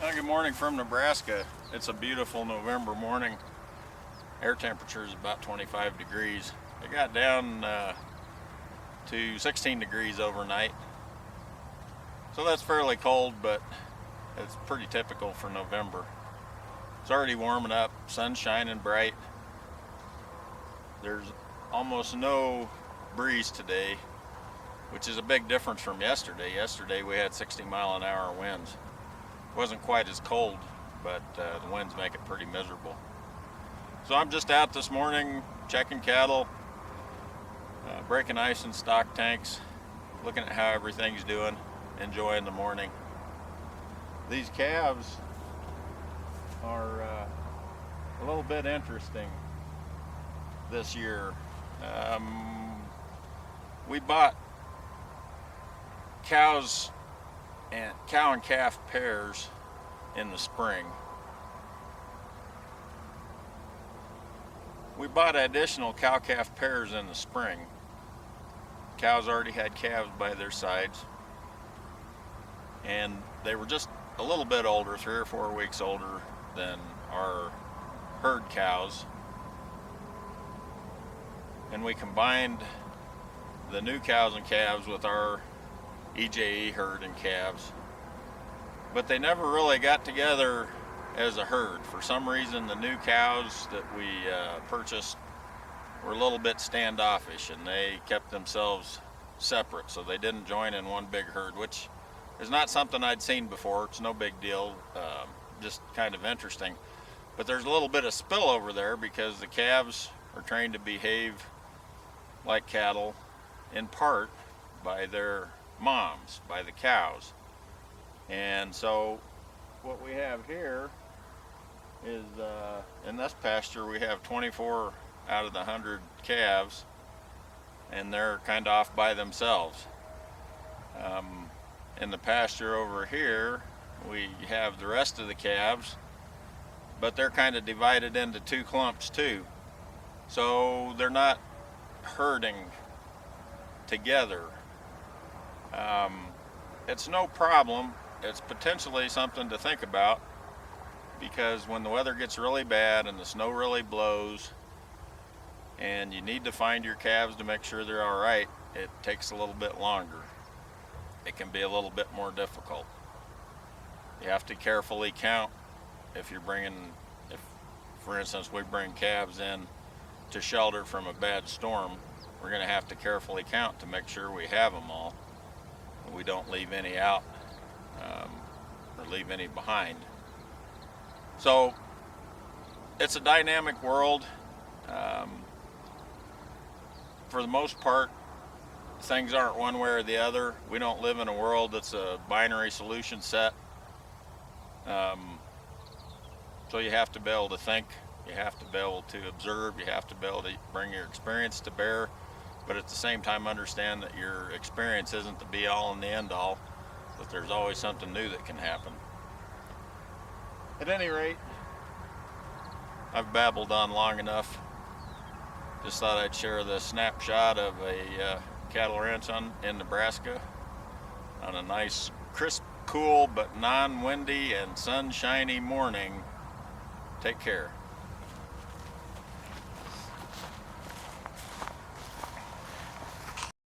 Well, good morning from Nebraska. It's a beautiful November morning. Air temperature is about 25 degrees. It got down to 16 degrees overnight. So that's fairly cold, but it's pretty typical for November. It's already warming up, sun's shining bright. There's almost no breeze today, which is a big difference from yesterday. Yesterday we had 60-mile-an-hour winds. It wasn't quite as cold, but the winds make it pretty miserable. So I'm just out this morning checking cattle, breaking ice in stock tanks, looking at how everything's doing, enjoying the morning. These calves are a little bit interesting this year. We bought cow and calf pairs in the spring. We bought additional cow-calf pairs in the spring. Cows already had calves by their sides, and they were just a little bit older, 3 or 4 weeks older than our herd cows. And we combined the new cows and calves with our EJE herd and calves, but they never really got together as a herd. For some reason, the new cows that we purchased were a little bit standoffish, and they kept themselves separate, so they didn't join in one big herd, which is not something I'd seen before. It's no big deal, just kind of interesting. But there's a little bit of spillover there because the calves are trained to behave like cattle in part by their moms, by the cows. And so what we have here is in this pasture we have 24 out of the 100 calves, and they're kind of off by themselves. In the pasture over here we have the rest of the calves, but they're kind of divided into 2 clumps too, so they're not herding together. It's no problem. It's potentially something to think about, because when the weather gets really bad and the snow really blows and you need to find your calves to make sure they're all right, it takes a little bit longer. It can be a little bit more difficult. You have to carefully count. If for instance we bring calves in to shelter from a bad storm, we're going to have to carefully count to make sure we have them all, and we don't leave any out or leave any behind. So it's a dynamic world. For the most part, things aren't one way or the other. We don't live in a world that's a binary solution set. So you have to be able to think, you have to be able to observe, you have to be able to bring your experience to bear, but at the same time understand that your experience isn't the be all and the end all, that there's always something new that can happen. At any rate, I've babbled on long enough. Just thought I'd share the snapshot of a cattle ranch in Nebraska on a nice, crisp, cool, but non-windy and sunshiny morning. Take care.